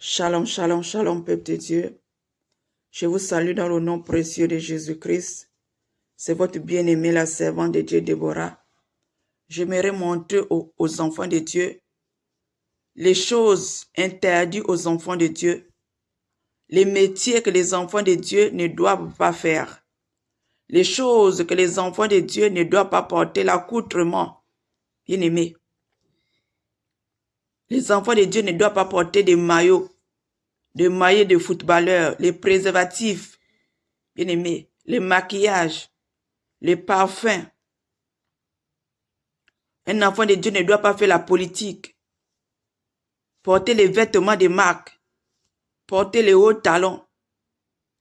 Shalom, shalom, shalom, peuple de Dieu. Je vous salue dans le nom précieux de Jésus-Christ. C'est votre bien-aimé, la servante de Dieu, Déborah. J'aimerais montrer aux enfants de Dieu les choses interdites aux enfants de Dieu, les métiers que les enfants de Dieu ne doivent pas faire, les choses que les enfants de Dieu ne doivent pas porter, l'accoutrement. Bien-aimé, les enfants de Dieu ne doivent pas porter des maillots de footballeurs, les préservatifs, bien-aimé, les maquillages, les parfums. Un enfant de Dieu ne doit pas faire la politique, porter les vêtements de marque, porter les hauts talons,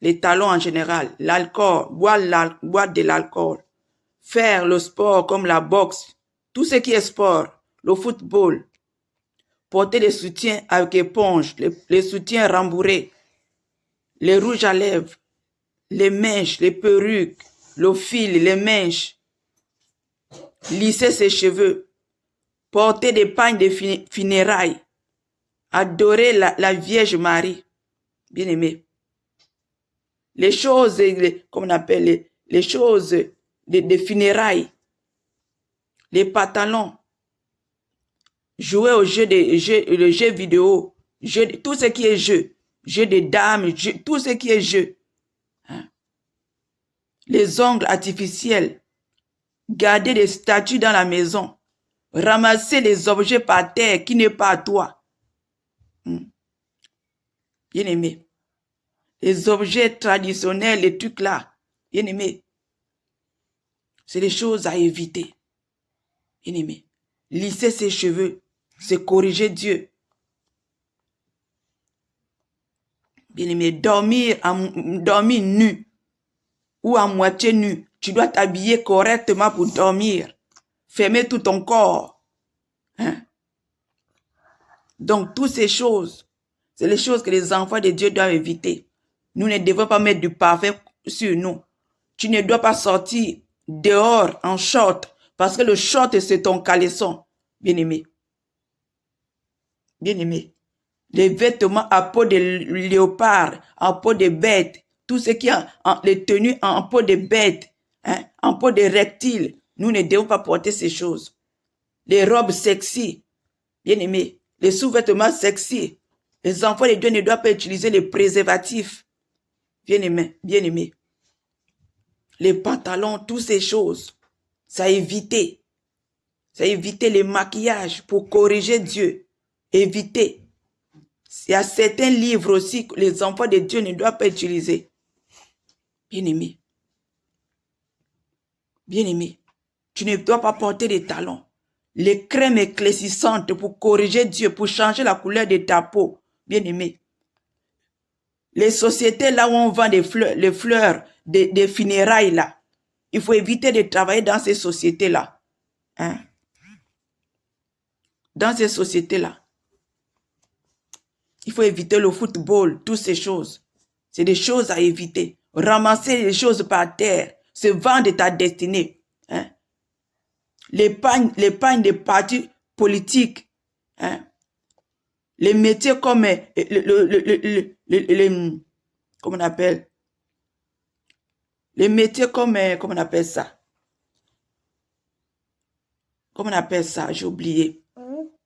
les talons en général, l'alcool, boire de l'alcool, faire le sport comme la boxe, tout ce qui est sport, le football, porter les soutiens avec éponge, les soutiens rembourrés, les rouges à lèvres, les mèches, les perruques, le fil, les mèches, lisser ses cheveux, porter des pagnes de funérailles, adorer la Vierge Marie, bien-aimé. Les choses, comme on appelle, les choses de funérailles, les pantalons, jouer au le jeu vidéo, tout ce qui est jeu de dames, tout ce qui est jeu. Hein? Les ongles artificiels, garder des statues dans la maison, ramasser les objets par terre qui n'est pas à toi. Bien-aimé. Les objets traditionnels, les trucs là, bien-aimé, c'est des choses à éviter. Bien-aimé, lisser ses cheveux, c'est corriger Dieu. Bien-aimé, dormir nu ou à moitié nu. Tu dois t'habiller correctement pour dormir. Fermer tout ton corps. Hein? Donc, toutes ces choses, c'est les choses que les enfants de Dieu doivent éviter. Nous ne devons pas mettre du parfum sur nous. Tu ne dois pas sortir dehors en short parce que le short, c'est ton caleçon. Bien-aimé. Bien-aimé. Les vêtements à peau de léopard, en peau de bête, tout ce qui est les tenues en peau de bête, hein, en peau de reptile, nous ne devons pas porter ces choses. Les robes sexy, bien-aimé, les sous-vêtements sexy. Les enfants de Dieu ne doivent pas utiliser les préservatifs. Bien-aimé, bien-aimé. Les pantalons, toutes ces choses, ça éviter. Ça éviter les maquillages pour corriger Dieu. Éviter. Il y a certains livres aussi que les enfants de Dieu ne doivent pas utiliser. Bien-aimé. Bien-aimé. Tu ne dois pas porter des talons. Les crèmes éclaircissantes pour corriger Dieu, pour changer la couleur de ta peau. Bien-aimé. Les sociétés là où on vend des fleurs, les fleurs, des funérailles là. Il faut éviter de travailler dans ces sociétés là. Hein? Dans ces sociétés là. Il faut éviter le football, toutes ces choses. C'est des choses à éviter. Ramasser les choses par terre. Se vendre ta destinée. Hein? Les pagnes des partis politiques. Hein? Les métiers comme comment on appelle? Les métiers comme, comment on appelle ça? Comment on appelle ça? J'ai oublié.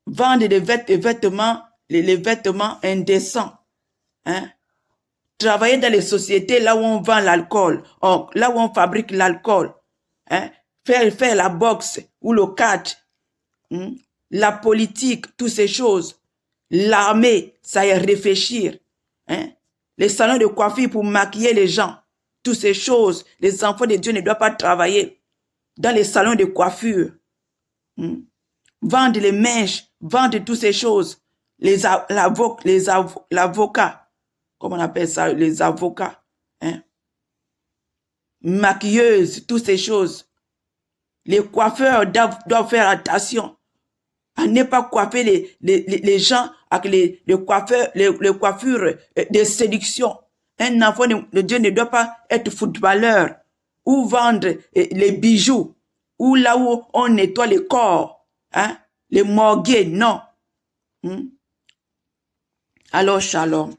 Vendre des vêtements, les vêtements indécents. Hein? Travailler dans les sociétés là où on vend l'alcool, là où on fabrique l'alcool. Hein? Faire la boxe ou le catch. La politique, toutes ces choses. L'armée, ça y est réfléchir. Hein? Les salons de coiffure pour maquiller les gens. Toutes ces choses, les enfants de Dieu ne doivent pas travailler dans les salons de coiffure. Vendre les mèches, vendre toutes ces choses. L'avocat, comment on appelle ça, les avocats. Hein? Maquilleuses, toutes ces choses. Les coiffeurs doivent faire attention à ne pas coiffer les gens avec les coiffures de séduction. Un enfant de Dieu ne doit pas être footballeur ou vendre les bijoux ou là où on nettoie le corps, hein, les morgues, non. Alors, shalom.